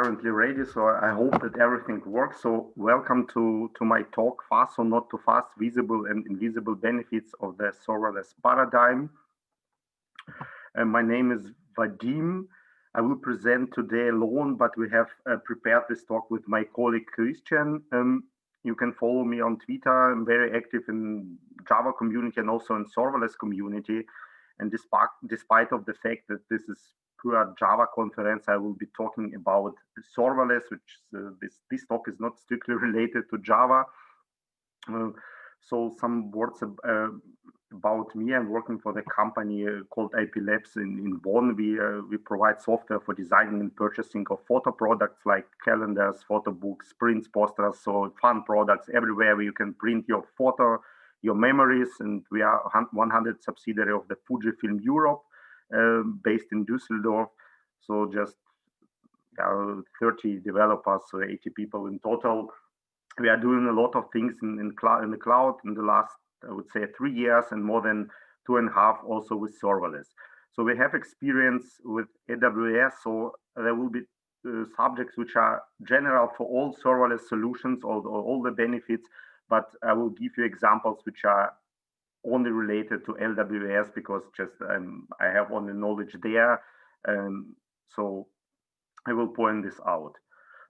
currently ready, so I hope that everything works. So welcome to my talk, FaaS or not too fast, visible and invisible benefits of the serverless paradigm. My name is Vadim. I will present today alone, but we have prepared this talk with my colleague Christian. You can follow me on Twitter. I'm very active in Java community and also in serverless community. And despite of the fact that this is pure Java conference, I will be talking about serverless, which this talk is not strictly related to Java. So some words about me. I'm working for the company called IP Labs in Bonn. We provide software for designing and purchasing of photo products like calendars, photo books, prints, posters, so fun products everywhere where you can print your photo, your memories. And we are 100 subsidiary of the Fujifilm Europe, based in Düsseldorf. So just 30 developers, so 80 people in total. We are doing a lot of things in the cloud in the last, I would say, 3 years, and more than 2.5 also with serverless. So we have experience with AWS, so there will be subjects which are general for all serverless solutions, all the benefits, but I will give you examples which are only related to AWS because just I have only knowledge there. So I will point this out.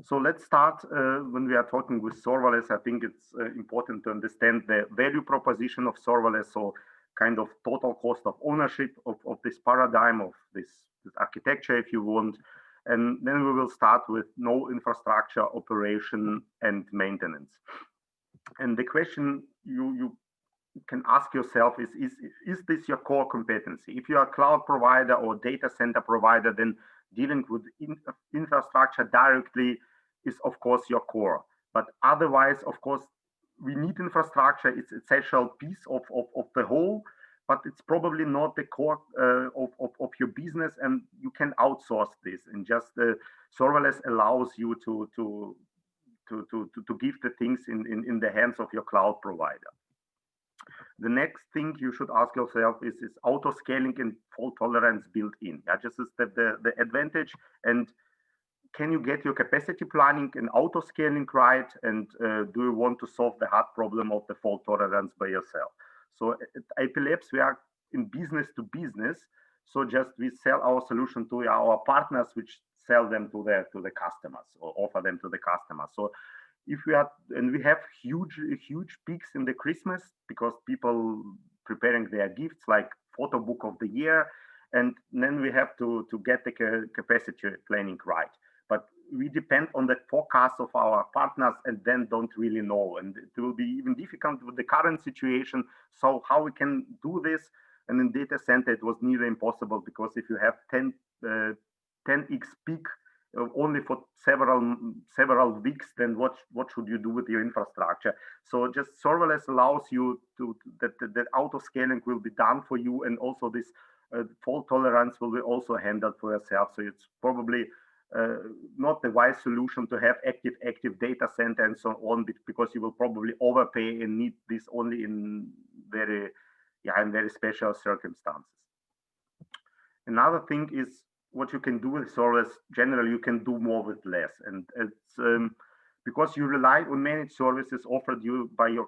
So let's start when we are talking with serverless. I think it's important to understand the value proposition of serverless, so kind of total cost of ownership of this paradigm, of this architecture, if you want. And then we will start with no infrastructure operation and maintenance. And the question you can ask yourself is this your core competency? If you are a cloud provider or data center provider, then dealing with infrastructure directly is of course your core. But otherwise, of course, we need infrastructure. It's an essential piece of the whole, but it's probably not the core of your business, and you can outsource this. And just serverless allows you to give the things in the hands of your cloud provider. The next thing you should ask yourself is auto scaling and fault tolerance built in? Yeah, just is the advantage. And can you get your capacity planning and auto scaling right? And do you want to solve the hard problem of the fault tolerance by yourself? So at IP Labs, we are in business to business. So just we sell our solution to our partners, which sell them to the customers or offer them to the customers. So if we are, and we have huge peaks in the Christmas because people preparing their gifts like photo book of the year, and then we have to get the capacity planning right. But we depend on the forecast of our partners and then don't really know. And it will be even difficult with the current situation. So how we can do this? And in data center, it was nearly impossible because if you have 10x peak only for several weeks, then what should you do with your infrastructure? So just serverless allows you that auto scaling will be done for you, and also this fault tolerance will be also handled for yourself. So it's probably not the wise solution to have active data center and so on, because you will probably overpay and need this only in very special circumstances. Another thing is what you can do with serverless. Generally, you can do more with less, and it's because you rely on managed services offered you by your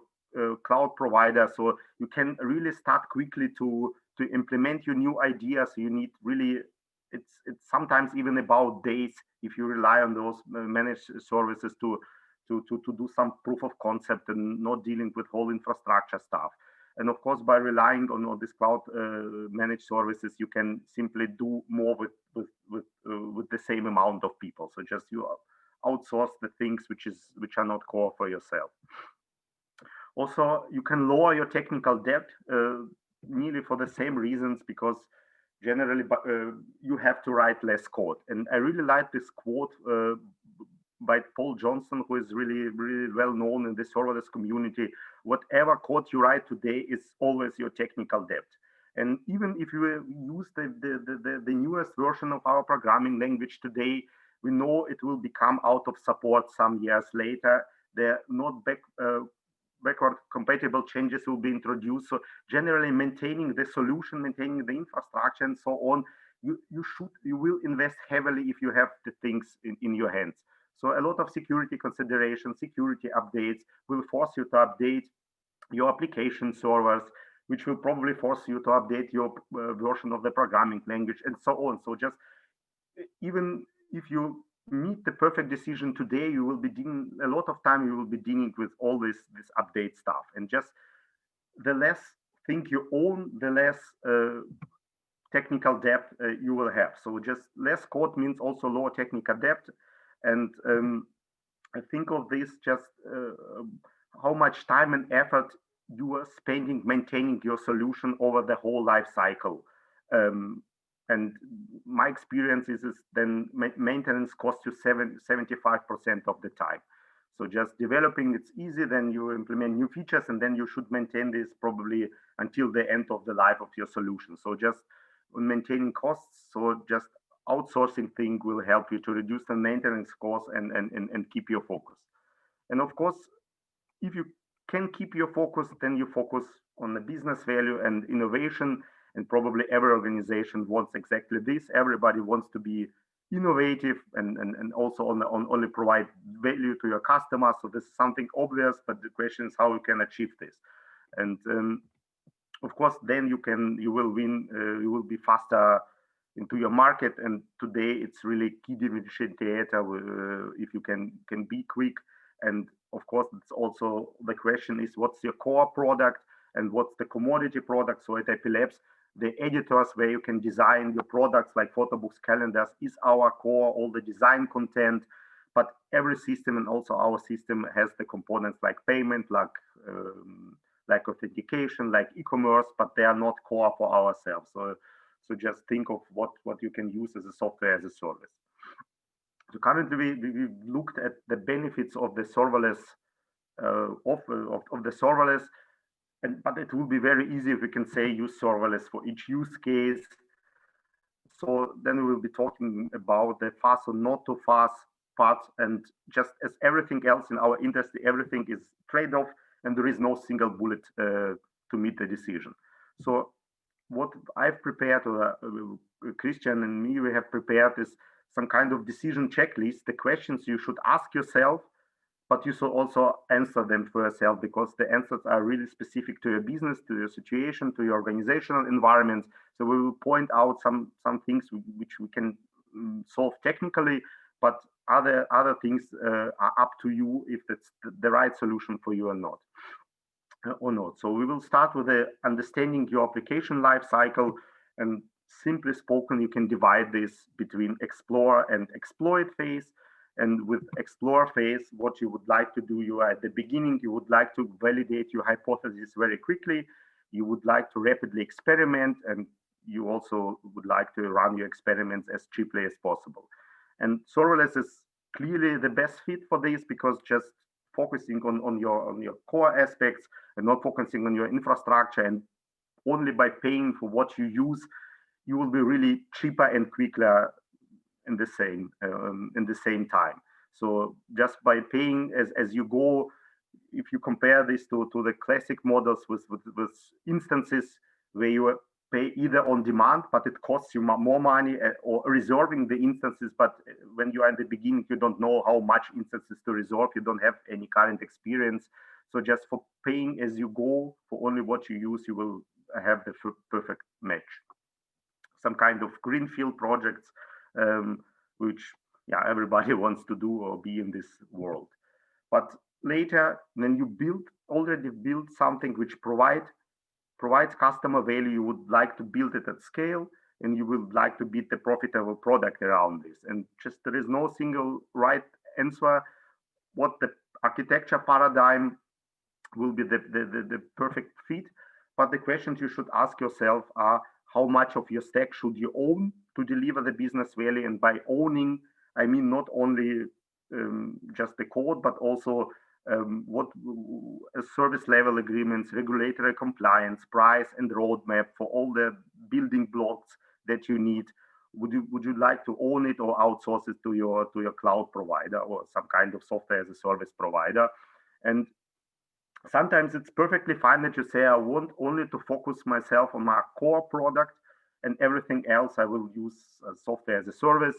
cloud provider, so you can really start quickly to implement your new ideas. You need really, it's sometimes even about days if you rely on those managed services to do some proof of concept and not dealing with whole infrastructure stuff. And of course, by relying on this cloud managed services, you can simply do more with the same amount of people. So just you outsource the things which are not core for yourself. Also, you can lower your technical debt nearly for the same reasons, because generally you have to write less code. And I really like this quote by Paul Johnson, who is really well known in the serverless community. Whatever code you write today is always your technical debt. And even if you use the newest version of our programming language today, we know it will become out of support some years later. They're not backward compatible changes will be introduced. So generally maintaining the solution, maintaining the infrastructure and so on you will invest heavily if you have the things in your hands. So a lot of security considerations, security updates will force you to update your application servers, which will probably force you to update your version of the programming language and so on. So just even if you meet the perfect decision today, you will be dealing a lot of time. You will be dealing with all this update stuff, and just the less thing you own, the less technical debt you will have. So just less code means also lower technical debt, and I think of this just how much time and effort you are spending maintaining your solution over the whole life cycle. And my experience is then maintenance costs you 75% of the time. So just developing, it's easy, then you implement new features, and then you should maintain this probably until the end of the life of your solution. So just on maintaining costs, so just outsourcing thing will help you to reduce the maintenance costs and keep your focus. And of course, if you can keep your focus, then you focus on the business value and innovation. And probably every organization wants exactly this. Everybody wants to be innovative and also only provide value to your customers. So this is something obvious, but the question is how you can achieve this. And of course, then you will win. You will be faster into your market. And today it's really key differentiator if you can be quick. And of course, it's also the question is what's your core product and what's the commodity product. So at IP Labs, the editors where you can design your products like photo books, calendars is our core, all the design content. But every system and also our system has the components like payment, like authentication, like e-commerce, but they are not core for ourselves. So just think of what you can use as a software as a service. So currently we looked at the benefits of the serverless of the serverless. But it will be very easy if we can say use serverless for each use case. So then we will be talking about the FaaS or not to FaaS parts. And just as everything else in our industry, everything is trade-off, and there is no single bullet to meet the decision. So what I've prepared, or Christian and me, we have prepared is some kind of decision checklist, the questions you should ask yourself, but you should also answer them for yourself, because the answers are really specific to your business, to your situation, to your organizational environment. So we will point out some things which we can solve technically, but other things are up to you if it's the right solution for you or not. So we will start with understanding your application lifecycle, and simply spoken, you can divide this between explore and exploit phase. And with explore phase, what you would like to do, you are at the beginning, you would like to validate your hypothesis very quickly. You would like to rapidly experiment, and you also would like to run your experiments as cheaply as possible. And serverless is clearly the best fit for this, because just focusing on your core aspects and not focusing on your infrastructure, and only by paying for what you use, you will be really cheaper and quicker in the same time. So just by paying as you go, if you compare this to the classic models with instances where you pay either on demand, but it costs you more money, or reserving the instances, but when you are in the beginning, you don't know how much instances to reserve, you don't have any current experience. So just for paying as you go for only what you use, you will have the perfect match. Some kind of greenfield projects, which everybody wants to do or be in this world. But later, when you already build something which provides customer value, you would like to build it at scale, and you would like to build a profitable product around this. And just there is no single right answer what the architecture paradigm will be the perfect fit. But the questions you should ask yourself are, how much of your stack should you own to deliver the business value? And by owning, I mean not only just the code, but also what service level agreements, regulatory compliance, price, and roadmap for all the building blocks that you need. Would you like to own it or outsource it to your cloud provider or some kind of software as a service provider? And sometimes it's perfectly fine that you say, I want only to focus myself on my core product, and everything else I will use software as a service.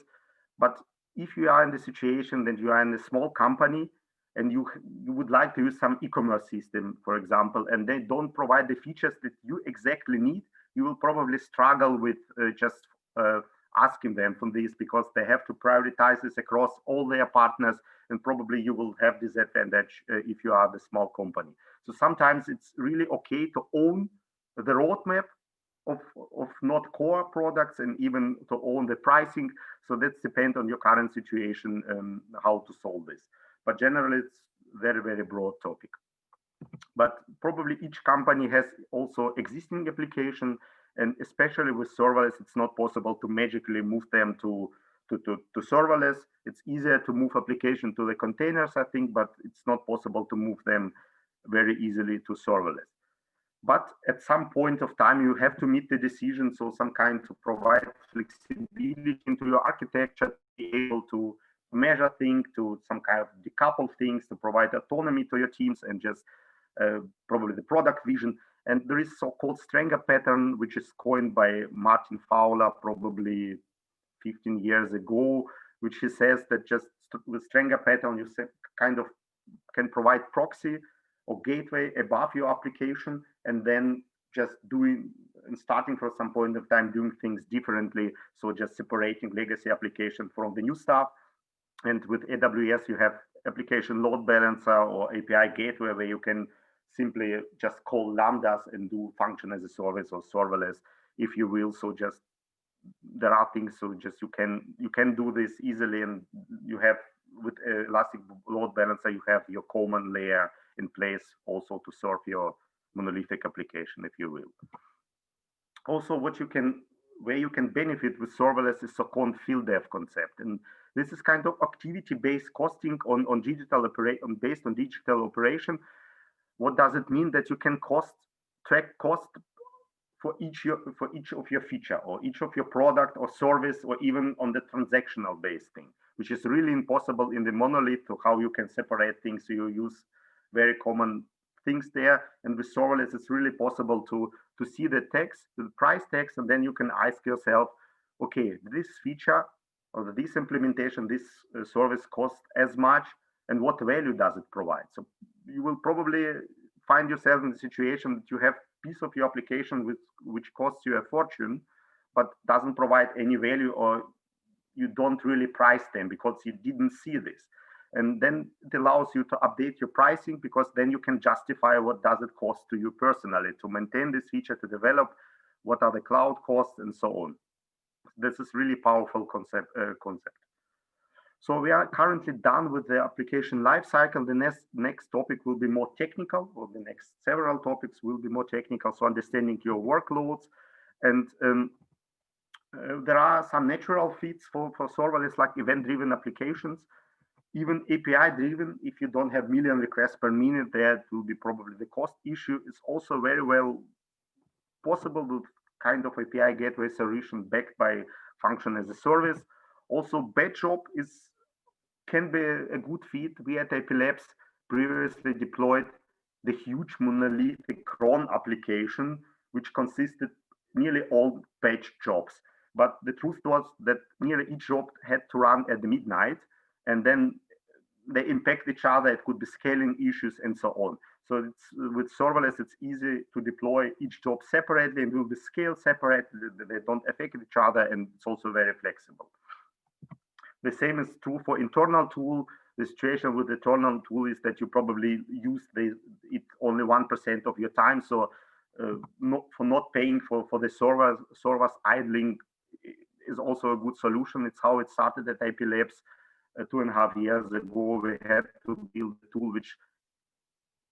But if you are in the situation that you are in a small company and you would like to use some e-commerce system, for example, and they don't provide the features that you exactly need, you will probably struggle with just asking them from this, because they have to prioritize this across all their partners, and probably you will have disadvantage if you are the small company. So sometimes it's really okay to own the roadmap of not core products, and even to own the pricing. So that's depend on your current situation, how to solve this. But generally, it's very, very broad topic. But probably each company has also existing application, and especially with serverless, it's not possible to magically move them to serverless. It's easier to move application to the containers, I think, but it's not possible to move them very easily to serverless. But at some point of time, you have to meet the decision. So some kind to provide flexibility into your architecture, to be able to measure things, to some kind of decouple things, to provide autonomy to your teams, and just probably the product vision. And there is so-called Stranger pattern, which is coined by Martin Fowler probably 15 years ago, which he says that just with Stranger pattern, you kind of can provide proxy or gateway above your application, and then just doing and starting from some point of time doing things differently. So just separating legacy application from the new stuff. And with AWS, you have application load balancer or API gateway, where you can simply just call lambdas and do function as a service or serverless, if you will. So just there are things, so just you can do this easily, and you have with Elastic Load Balancer, you have your common layer in place also to serve your monolithic application, if you will. Also, where you can benefit with serverless is so-called field dev concept, and this is kind of activity-based costing based on digital operation. What does it mean? That you can track cost for each of your feature, or each of your product or service, or even on the transactional based thing, which is really impossible in the monolith, to how you can separate things. So you use very common things there, and with serverless, it's really possible to see the text, the price text, and then you can ask yourself, okay, this feature or this implementation, this service costs as much, and what value does it provide? So you will probably find yourself in the situation that you have piece of your application which costs you a fortune, but doesn't provide any value, or you don't really price them because you didn't see this. And then it allows you to update your pricing, because then you can justify what does it cost to you personally to maintain this feature, to develop, what are the cloud costs, and so on. This is really powerful concept. So we are currently done with the application lifecycle. The next topic will be more technical, or the next several topics will be more technical. So understanding your workloads, and there are some natural fits for serverless, like event-driven applications, even API-driven. If you don't have million requests per minute, that will be probably the cost issue. It's also very well possible with kind of API gateway solution backed by function as a service. Also, batch job can be a good fit. We at AP Labs previously deployed the huge monolithic cron application, which consisted nearly all batch jobs. But the truth was that nearly each job had to run at the midnight, and then they impact each other. It could be scaling issues and so on. So with serverless, it's easy to deploy each job separately, and will be scaled separately. They don't affect each other, and it's also very flexible. The same is true for internal tool. The situation with the internal tool is that you probably use it only 1% of your time. So not paying for the servers idling is also a good solution. It's how it started at AP Labs 2.5 years ago. We had to build a tool which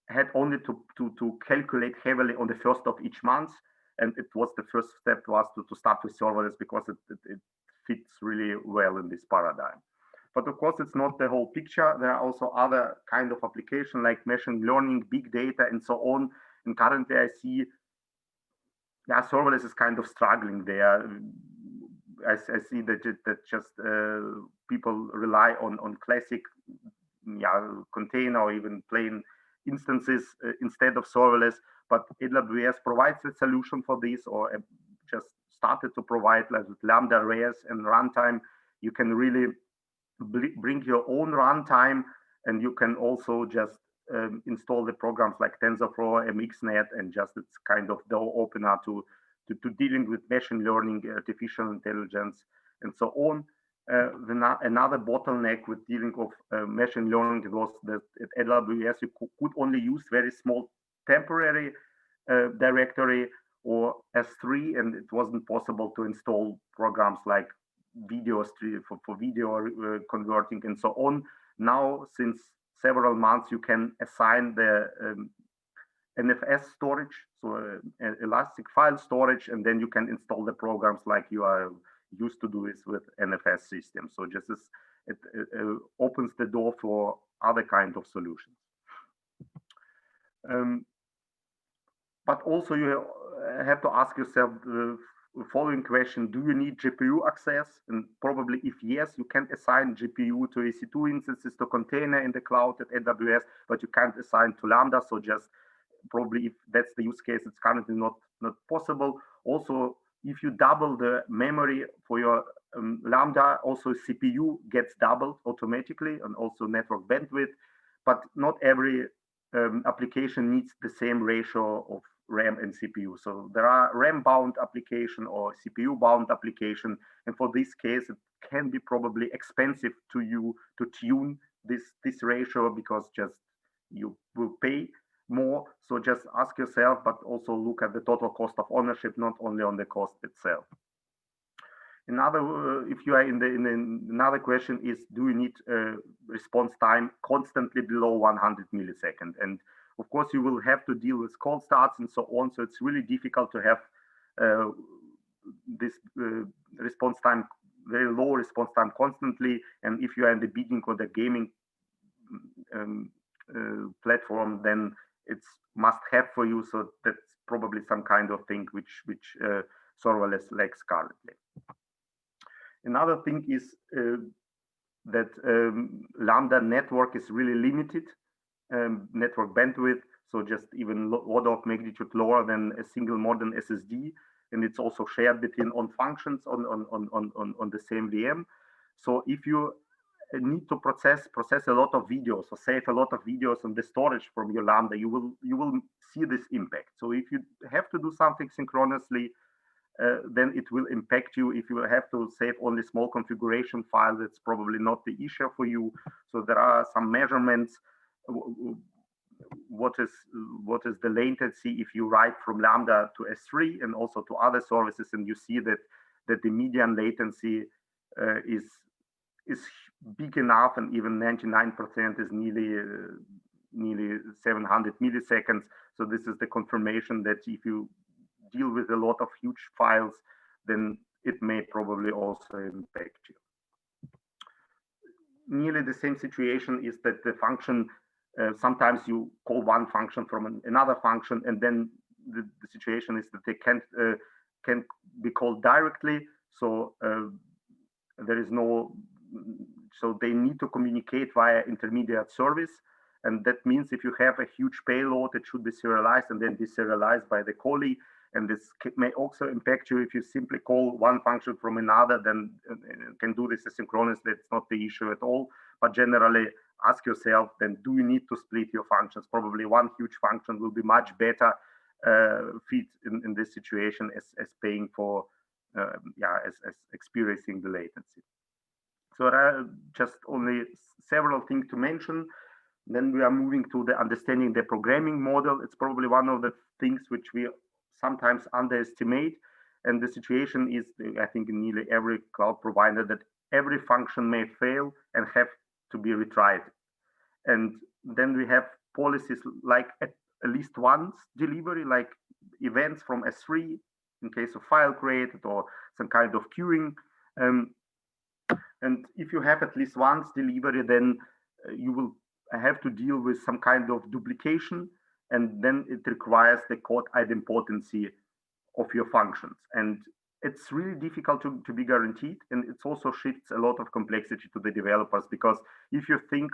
had only to calculate heavily on the first of each month. And it was the first step was to start with serverless, because it fits really well in this paradigm. But of course, it's not the whole picture. There are also other kind of applications like machine learning, big data, and so on. And currently I see, serverless is kind of struggling there. I see that just people rely on classic container or even plain instances instead of serverless. But AWS provides a solution for this, or just started to provide, like with Lambda, res, and runtime, you can really bring your own runtime, and you can also just install the programs like TensorFlow, MXNet, and just it's kind of door opener to dealing with machine learning, artificial intelligence, and so on. Another bottleneck with dealing with machine learning was that at AWS you could only use very small temporary directory or S3, and it wasn't possible to install programs like video stream for video converting and so on. Now, since several months, you can assign the NFS storage, so elastic file storage, and then you can install the programs like you are used to do this with NFS systems. So just as it opens the door for other kind of solutions. But also you have to ask yourself the following question: do you need GPU access? And probably if yes, you can assign GPU to EC2 instances, to container in the cloud at AWS, but you can't assign to Lambda. So just probably if that's the use case, it's currently not possible. Also, if you double the memory for your Lambda, also CPU gets doubled automatically, and also network bandwidth, but not every application needs the same ratio of RAM and CPU. So there are RAM-bound application or CPU-bound application, and for this case, it can be probably expensive to you to tune this ratio, because just you will pay more. So just ask yourself, but also look at the total cost of ownership, not only on the cost itself. Another, if you are in another question is, do you need response time constantly below 100 milliseconds? And of course, you will have to deal with cold starts and so on. So it's really difficult to have this response time, very low response time constantly. And if you are in the bidding or the gaming platform, then it's must have for you. So that's probably some kind of thing which serverless lacks currently. Another thing is that Lambda network is really limited, network bandwidth, so just even order of magnitude lower than a single modern SSD, and it's also shared between on functions on the same VM. So if you need to process a lot of videos or save a lot of videos on the storage from your Lambda, you will see this impact. So if you have to do something synchronously, then it will impact you. If you have to save only small configuration files, it's probably not the issue for you. So there are some measurements. What is the latency if you write from Lambda to S3 and also to other services, and you see that the median latency is big enough, and even 99% is nearly 700 milliseconds. So this is the confirmation that if you deal with a lot of huge files, then it may probably also impact you. Nearly the same situation is that the function, sometimes you call one function from another function, and then the situation is that they can't be called directly. So there is no, so they need to communicate via intermediate service. And that means if you have a huge payload, it should be serialized and then deserialized by the callee. And this may also impact you if you simply call one function from another, then can do this asynchronous. That's not the issue at all. But generally, ask yourself, then do you need to split your functions? Probably one huge function will be much better fit in this situation as paying for, as experiencing the latency. So there are just only several things to mention. Then we are moving to the understanding the programming model. It's probably one of the things which we sometimes underestimate. And the situation is, I think, in nearly every cloud provider, that every function may fail and have to be retried. And then we have policies like at least once delivery, like events from S3 in case of file created or some kind of queuing. And if you have at least once delivery, then you will have to deal with some kind of duplication, and then it requires the code idempotency of your functions. And it's really difficult to be guaranteed, and it also shifts a lot of complexity to the developers, because if you think,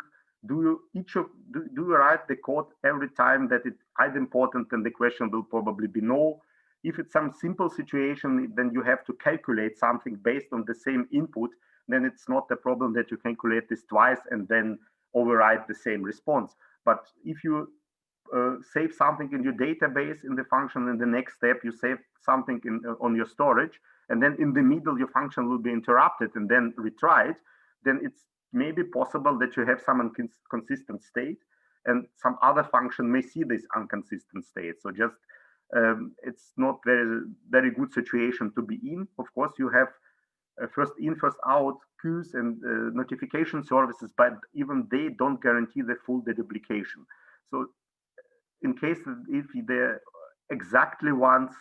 do you write the code every time that it's idempotent, then the question will probably be no. If it's some simple situation, then you have to calculate something based on the same input, then it's not a problem that you calculate this twice and then override the same response. But if you save something in your database in the function, in the next step you save something on your storage, and then in the middle your function will be interrupted and then retried, then it's maybe possible that you have some inconsistent state, and some other function may see this inconsistent state. So just it's not very good situation to be in. Of course, you have first in, first out queues and notification services, but even they don't guarantee the full deduplication. So in case if the exactly once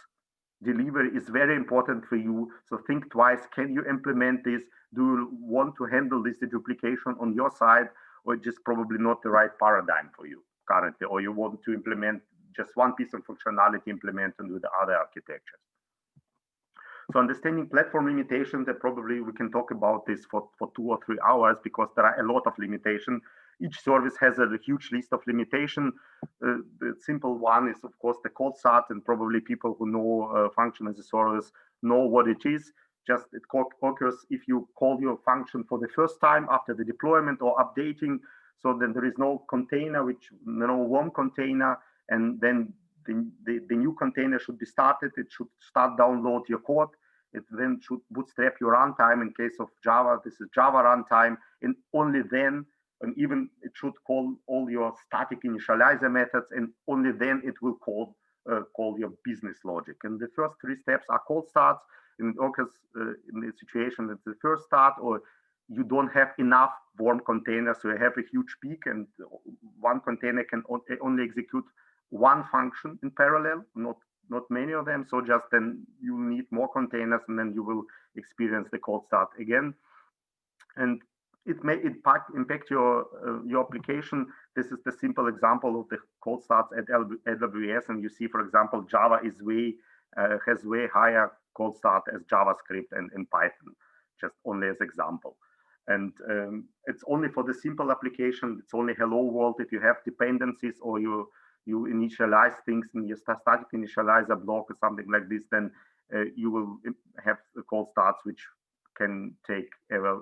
delivery is very important for you, so think twice. Can you implement this? Do you want to handle this deduplication on your side, or just probably not the right paradigm for you currently, or you want to implement just one piece of functionality implemented with other architectures? So understanding platform limitations, that probably we can talk about this for 2 or 3 hours, because there are a lot of limitations. Each service has a huge list of limitations. The simple one is, of course, the cold start, and probably people who know function as a service know what it is. Just it occurs if you call your function for the first time after the deployment or updating. So then there is no container, no warm container, and then the new container should be started. It should start download your code. It then should bootstrap your runtime. In case of Java, this is Java runtime, and only then, and even it should call all your static initializer methods, and only then it will call your business logic. And the first 3 steps are cold starts. And it occurs in the situation that the first start, or you don't have enough warm containers, so you have a huge peak, and one container can only execute one function in parallel, not many of them. So just then you need more containers, and then you will experience the cold start again. And it may impact your application. This is the simple example of the cold starts at AWS, and you see, for example, Java is has way higher cold start as JavaScript and Python, just only as example. And it's only for the simple application. It's only hello world. If you have dependencies, or you initialize things in your static initializer block or something like this, then you will have cold starts which can take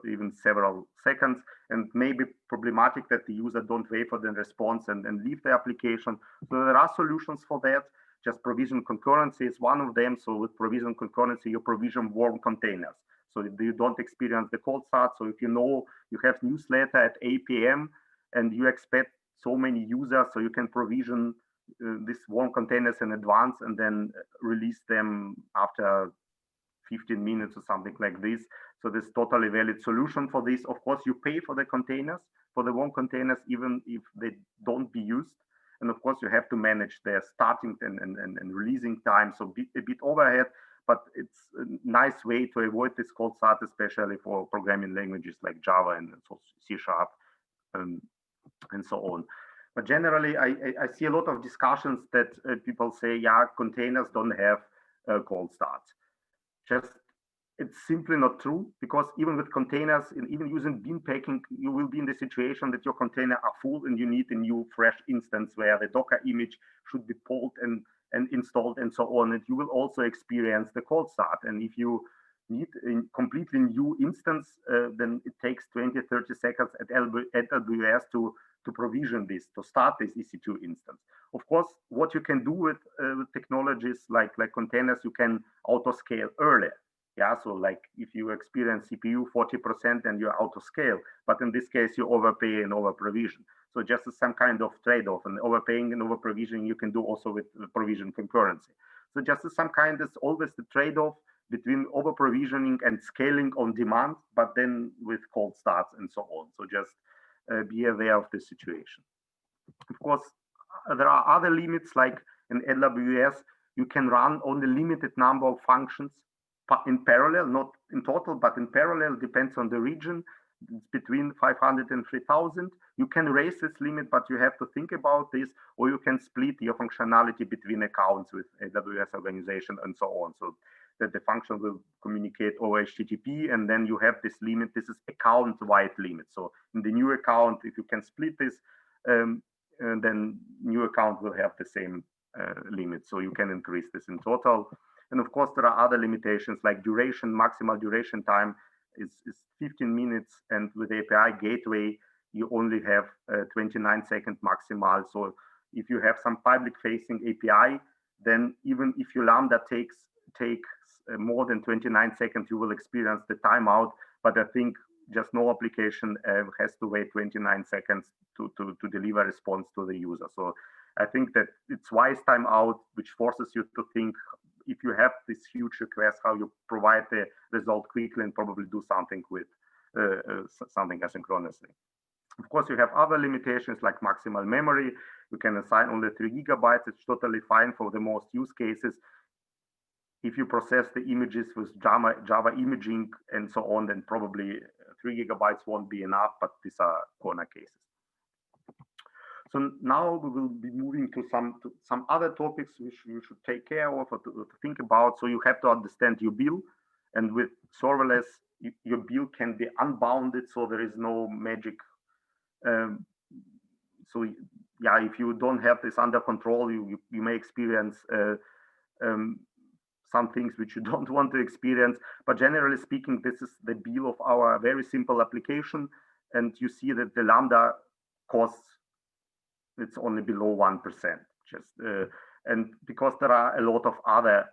even several seconds, and maybe problematic that the user don't wait for the response and leave the application. So there are solutions for that. Just provision concurrency is one of them. So with provision concurrency, you provision warm containers, so you don't experience the cold start. So if you know you have newsletter at 8 p.m. and you expect so many users, so you can provision these warm containers in advance and then release them after 15 minutes or something like this. So this totally valid solution for this. Of course, you pay for the containers, for the warm containers, even if they don't be used. And of course, you have to manage their starting and releasing time, so a bit overhead, but it's a nice way to avoid this cold start, especially for programming languages like Java and C# and so on. But generally, I see a lot of discussions that people say, yeah, containers don't have cold starts. Just it's simply not true, because even with containers, and even using bean packing, you will be in the situation that your container are full and you need a new fresh instance where the Docker image should be pulled and installed and so on. And you will also experience the cold start. And if you need a completely new instance, then it takes 20, 30 seconds at AWS to provision this, to start this EC2 instance. Of course, what you can do with technologies like containers, you can auto scale earlier. Yeah, so like if you experience CPU 40% and you auto scale, but in this case you overpay and over provision. So just as some kind of trade-off, and overpaying and over provisioning you can do also with provision concurrency. So just as some kind, is always the trade-off between over provisioning and scaling on demand, but then with cold starts and so on. So just be aware of the situation. Of course, there are other limits, like in AWS, you can run only limited number of functions in parallel, not in total, but in parallel, depends on the region. It's between 500 and 3,000. You can raise this limit, but you have to think about this, or you can split your functionality between accounts with AWS organization and so on, so that the function will communicate over HTTP, and then you have this limit. This is account-wide limit. So in the new account, if you can split this, then new account will have the same limit, so you can increase this in total. And of course, there are other limitations like duration. Maximal duration time is 15 minutes, and with API gateway, you only have 29-second maximal. So if you have some public-facing API, then even if your Lambda takes more than 29 seconds, you will experience the timeout. But I think just no application has to wait 29 seconds to deliver a response to the user. So I think that it's wise timeout, which forces you to think, if you have this huge request, how you provide the result quickly and probably do something with something asynchronously. Of course, you have other limitations like maximal memory. You can assign only 3 gigabytes. It's totally fine for the most use cases. If you process the images with Java imaging and so on, then probably 3 gigabytes won't be enough, but these are corner cases. So now we will be moving to some other topics which you should take care of or to think about. So you have to understand your bill, and with serverless, your bill can be unbounded, so there is no magic. So yeah, if you don't have this under control, you may experience some things which you don't want to experience. But generally speaking, this is the bill of our very simple application, and you see that the Lambda costs, it's only below 1%. And because there are a lot of other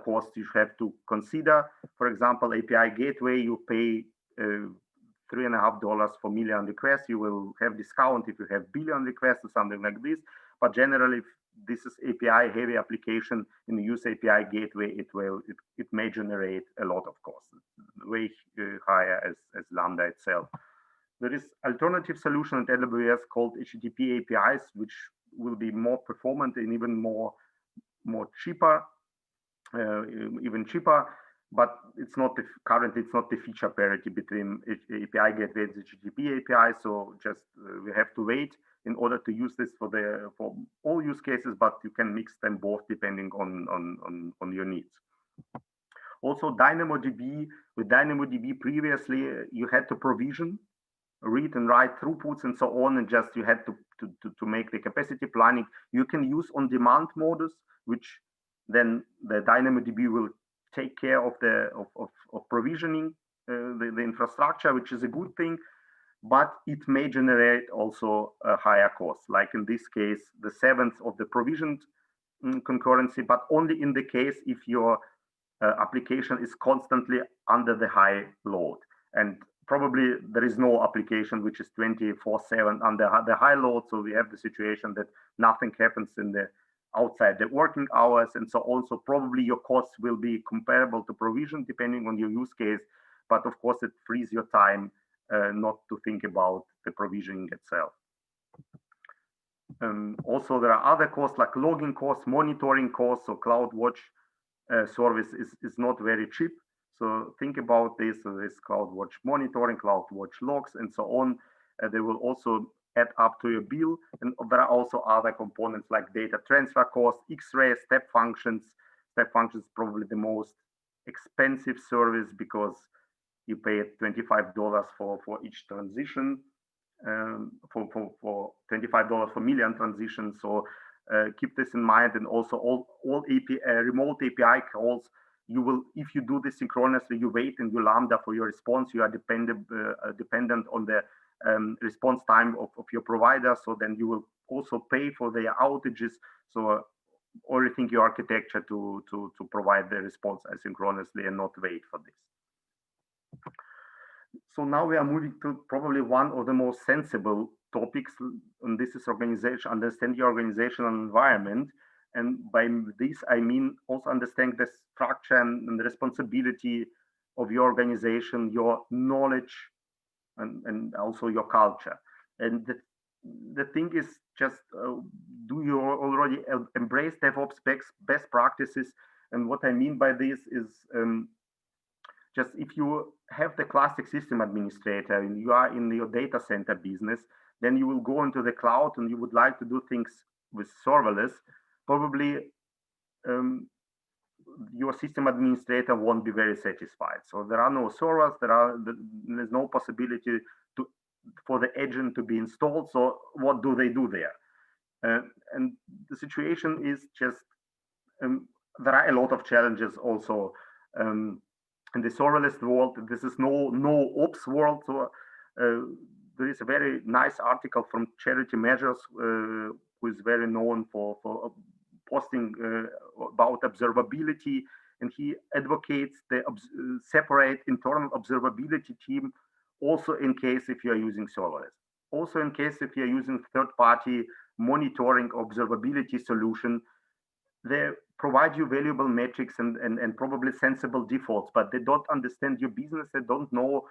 costs you have to consider. For example, API gateway, you pay $3.50 for million requests. You will have discount if you have billion requests or something like this. But generally, if this is API heavy application and you use API gateway, it may generate a lot of costs, way higher as Lambda itself. There is alternative solution at AWS called HTTP APIs, which will be more performant and even more cheaper, even cheaper. But it's not currently it's not the feature parity between API gateway and HTTP API. So just we have to wait in order to use this for all use cases. But you can mix them both depending on your needs. Also, DynamoDB. With DynamoDB previously, you had to provision, read and write throughputs and so on, and just you had to make the capacity planning. You can use on-demand modus, which then the DynamoDB will take care of provisioning the infrastructure, which is a good thing, but it may generate also a higher cost. Like in this case, the 7th of the provisioned concurrency, but only in the case if your application is constantly under the high load. And probably there is no application which is 24/7 under the high load. So we have the situation that nothing happens outside the working hours and so on. So probably your costs will be comparable to provision depending on your use case. But of course, it frees your time not to think about the provisioning itself. Also, there are other costs like logging costs, monitoring costs. So CloudWatch service is not very cheap. So think about this. So this CloudWatch monitoring, CloudWatch logs, and so on. They will also add up to your bill. And there are also other components like data transfer costs, X-ray, step functions. Step functions is probably the most expensive service because you pay $25 for each transition, for $25 for million transitions. So keep this in mind. And also all remote API calls, you will, if you do this synchronously, you wait in your Lambda for your response. You are dependent on the response time of your provider. So then you will also pay for their outages. So rethink your architecture to provide the response asynchronously and not wait for this. So now we are moving to probably one of the most sensible topics, and this is organization, understand your organizational environment. And by this, I mean also understand the structure and the responsibility of your organization, your knowledge, and also your culture. And the thing is just, do you already embrace DevOps best practices? And what I mean by this is just if you have the classic system administrator and you are in your data center business, then you will go into the cloud and you would like to do things with serverless. Probably your system administrator won't be very satisfied. So there are no servers, there's no possibility for the agent to be installed. So what do they do there? And the situation is just, there are a lot of challenges also in the serverless world. This is no ops world. So there is a very nice article from Charity Measures, who is very known for posting about observability, and he advocates the separate internal observability team, also in case if you are using serverless, also in case if you are using third-party monitoring observability solution. They provide you valuable metrics and probably sensible defaults, but they don't understand your business. They don't know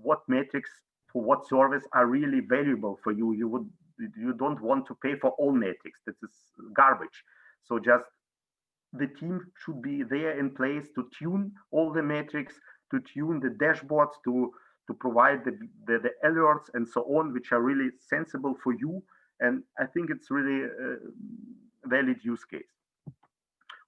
what metrics for what service are really valuable for you. You don't want to pay for all metrics. This is garbage. So just the team should be there in place to tune all the metrics, to tune the dashboards, to provide the alerts and so on, which are really sensible for you. And I think it's really a valid use case.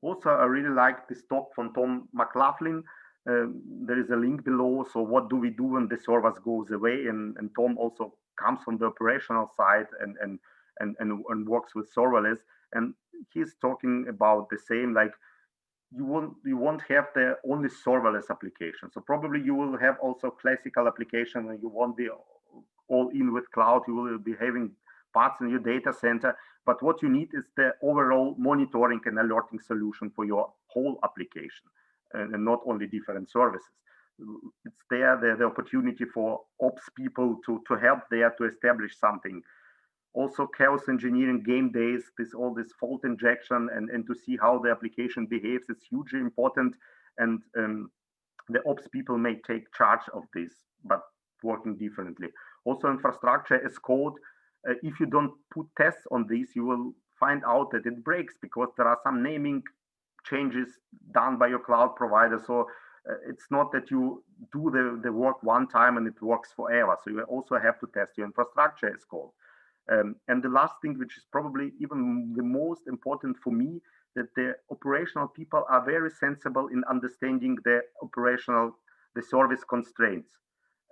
Also, I really like this talk from Tom McLaughlin. There is a link below. So what do we do when the service goes away? And Tom also comes from the operational side and works with serverless. And he's talking about the same, like you won't have the only serverless application. So probably you will have also classical application, and you won't be all in with cloud. You will be having parts in your data center. But what you need is the overall monitoring and alerting solution for your whole application, and not only different services. It's there the opportunity for ops people to help there to establish something. Also, chaos engineering, game days, all this fault injection, and to see how the application behaves is hugely important. And the ops people may take charge of this, but working differently. Also, infrastructure as code. If you don't put tests on this, you will find out that it breaks because there are some naming changes done by your cloud provider. So it's not that you do the work one time and it works forever. So you also have to test your infrastructure as code. And the last thing, which is probably even the most important for me, that the operational people are very sensible in understanding the service constraints,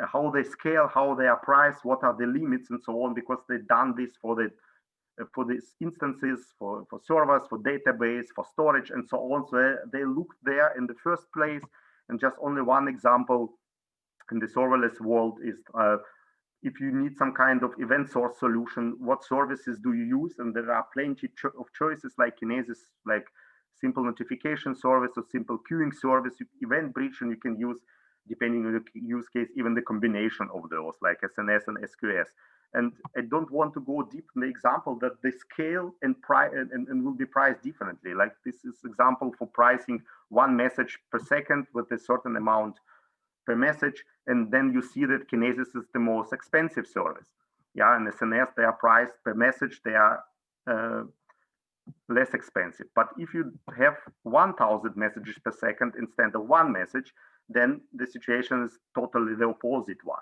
how they scale, how they are priced, what are the limits, and so on, because they've done this for these instances, for servers, for database, for storage, and so on. So they looked there in the first place. And just only one example in the serverless world is if you need some kind of event source solution, what services do you use? And there are plenty of choices like Kinesis, like simple notification service or simple queuing service, event bridge, and you can use, depending on the use case, even the combination of those, like SNS and SQS. And I don't want to go deep in the example that they scale and will be priced differently. Like this is example for pricing one message per second with a certain amount per message. And then you see that Kinesis is the most expensive service. Yeah, and SNS, they are priced per message. They are less expensive. But if you have 1,000 messages per second instead of one message, then the situation is totally the opposite one.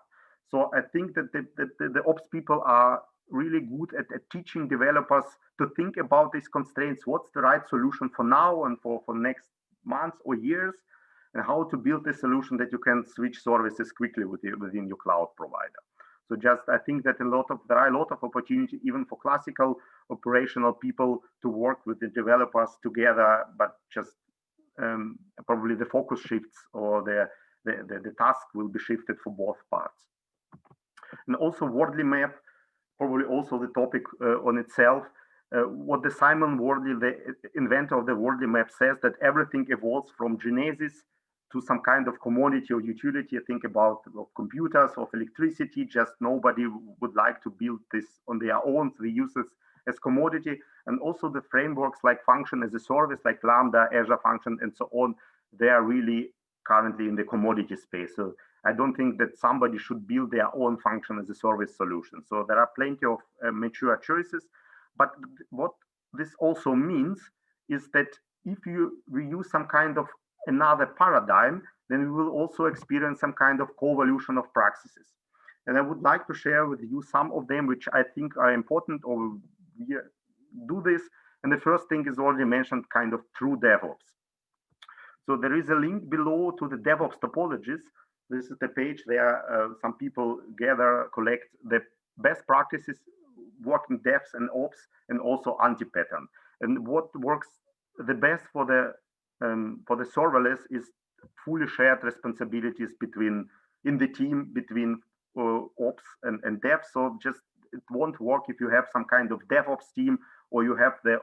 So I think that the ops people are really good at teaching developers to think about these constraints. What's the right solution for now and for next months or years, and how to build a solution that you can switch services quickly within your cloud provider. So just, I think that there are a lot of opportunity even for classical operational people to work with the developers together, but just probably the focus shifts, or the task will be shifted for both parts. And also Wordley map, probably also the topic on itself. What the Simon Wordley, the inventor of the Wordley map, says, that everything evolves from genesis to some kind of commodity or utility. Think about computers, of electricity. Just nobody would like to build this on their own. So they use this as commodity. And also the frameworks like function as a service, like Lambda, Azure Function, and so on, they are really currently in the commodity space. So I don't think that somebody should build their own function as a service solution. So there are plenty of mature choices. But what this also means is that if we use some kind of another paradigm, then we will also experience some kind of co-evolution of practices. And I would like to share with you some of them which I think are important, or we do this. And the first thing is already mentioned, kind of true DevOps. So there is a link below to the DevOps topologies. This is the page where some people collect the best practices working devs and ops, and also anti-pattern. And what works the best for the serverless is fully shared responsibilities in the team between ops and devs. So just it won't work if you have some kind of DevOps team, or you have the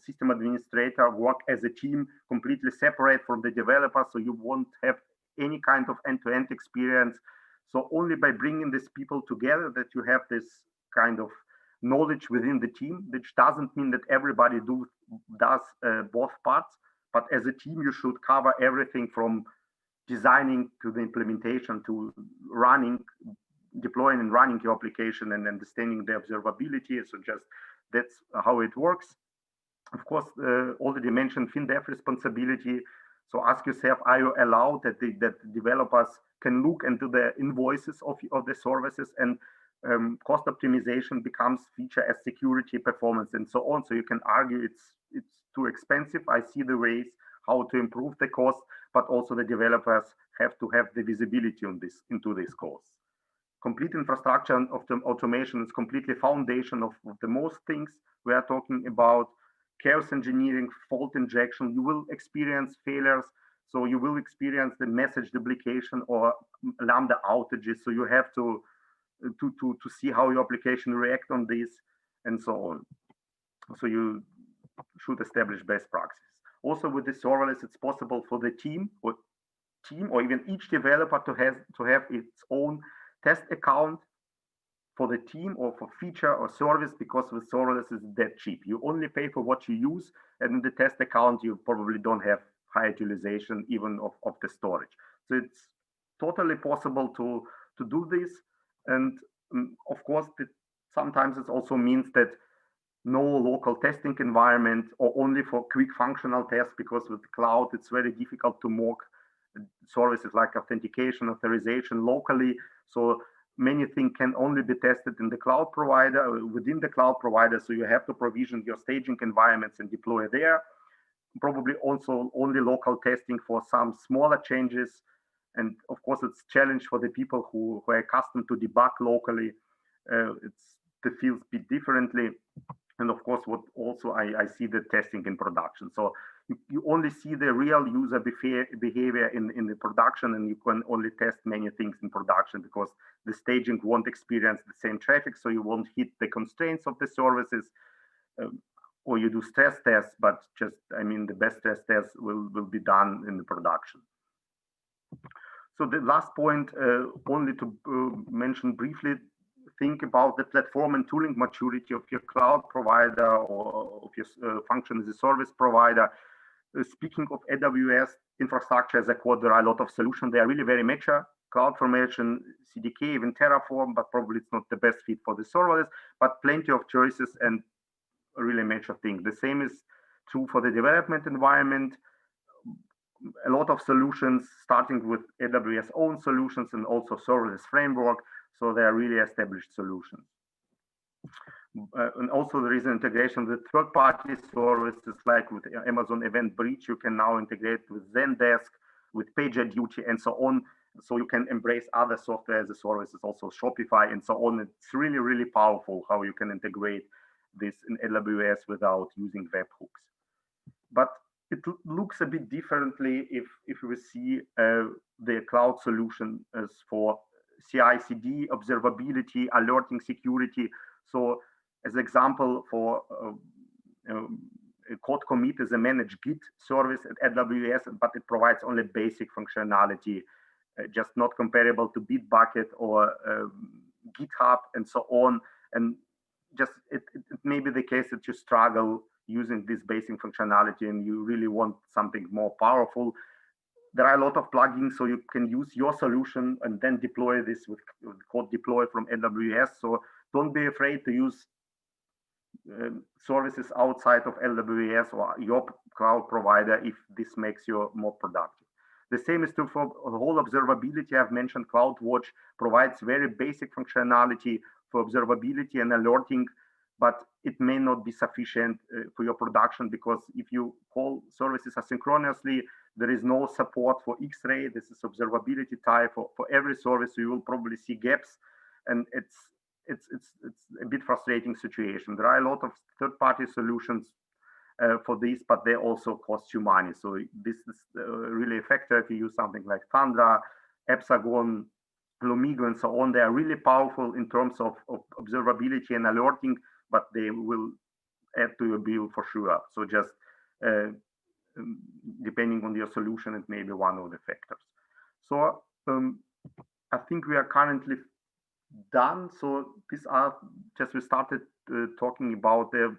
system administrator work as a team completely separate from the developer. So you won't have any kind of end-to-end experience. So only by bringing these people together that you have this kind of knowledge within the team, which doesn't mean that everybody does both parts, but as a team, you should cover everything from designing to the implementation to deploying and running your application and understanding the observability. So just that's how it works. Of course, already mentioned FinDev responsibility. So ask yourself, are you allowed that developers can look into the invoices of the services, and cost optimization becomes feature as security, performance, and so on. So you can argue it's too expensive. I see the ways how to improve the cost, but also the developers have to have the visibility on into this cost. Complete infrastructure of the automation is completely foundation of the most things we are talking about. Chaos engineering, fault injection, you will experience failures. So you will experience the message duplication or Lambda outages. So you have to see how your application react on this and so on. So you should establish best practices. Also with the serverless, it's possible for the team or even each developer to have its own test account for the team or for feature or service, because with serverless is that cheap. You only pay for what you use, and in the test account, you probably don't have high utilization even of the storage. So it's totally possible to do this. And of course, sometimes it also means that no local testing environment, or only for quick functional tests, because with cloud, it's very difficult to mock services like authentication, authorization locally. So many things can only be tested in the cloud provider, within the cloud provider. So you have to provision your staging environments and deploy there. Probably also only local testing for some smaller changes. And of course, it's a challenge for the people who are accustomed to debug locally. The fields bit differently. And of course, what also I see the testing in production. So you only see the real user behavior in the production, and you can only test many things in production, because the staging won't experience the same traffic, so you won't hit the constraints of the services, or you do stress tests, but the best stress tests will be done in the production. So the last point, only to mention briefly, think about the platform and tooling maturity of your cloud provider or of your function as a service provider. Speaking of AWS infrastructure as a code, there are a lot of solutions. They are really very mature. CloudFormation, CDK, even Terraform, but probably it's not the best fit for the serverless, but plenty of choices and a really mature thing. The same is true for the development environment. A lot of solutions, starting with AWS own solutions and also serverless framework. So they are really established solutions. And also there is an integration with third-party services, like with Amazon Event Bridge. You can now integrate with Zendesk, with PagerDuty, and so on. So you can embrace other software as a service, also Shopify and so on. It's really, really powerful how you can integrate this in AWS without using webhooks. But it looks a bit differently if we see the cloud solution as for CI/CD, observability, alerting, security. So as example, for a code commit is a managed Git service at AWS, but it provides only basic functionality, just not comparable to Bitbucket or GitHub and so on. And just it may be the case that you struggle using this basic functionality and you really want something more powerful. There are a lot of plugins, so you can use your solution and then deploy this with code deploy from AWS. So don't be afraid to use services outside of AWS or your cloud provider if this makes you more productive. The same is true for the whole observability. I've mentioned CloudWatch provides very basic functionality for observability and alerting, but it may not be sufficient for your production, because if you call services asynchronously, there is no support for X-ray. This is observability type for every service. So you will probably see gaps, and it's a bit frustrating situation. There are a lot of third-party solutions for this, but they also cost you money. So this is really a factor if you use something like Thunder, Hexagon, Lomigo, and so on. They are really powerful in terms of observability and alerting, but they will add to your bill for sure. So just depending on your solution, it may be one of the factors. So I think we are currently done. So these are just, we started talking about the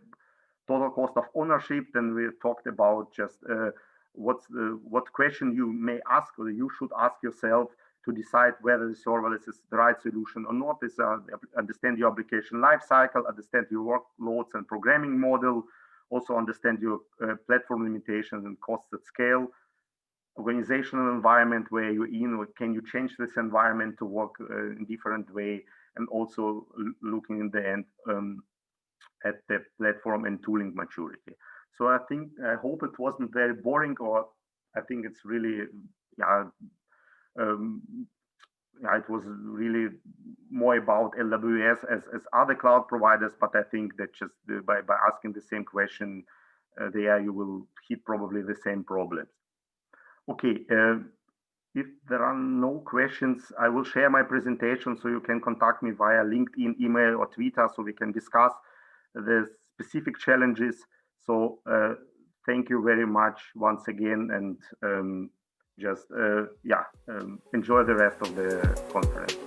total cost of ownership. Then we talked about just what question you may ask, or you should ask yourself to decide whether the serverless is the right solution or not. Is understand your application lifecycle, understand your workloads and programming model, also understand your platform limitations and costs at scale, organizational environment where you're in, or can you change this environment to work in different way, and also looking in the end at the platform and tooling maturity. So I hope it wasn't very boring, or I think it's really, it was really more about AWS as other cloud providers, but I think that just by asking the same question there, you will hit probably the same problems. Okay, if there are no questions, I will share my presentation, so you can contact me via LinkedIn, email, or Twitter, so we can discuss the specific challenges. So thank you very much once again, and just enjoy the rest of the conference.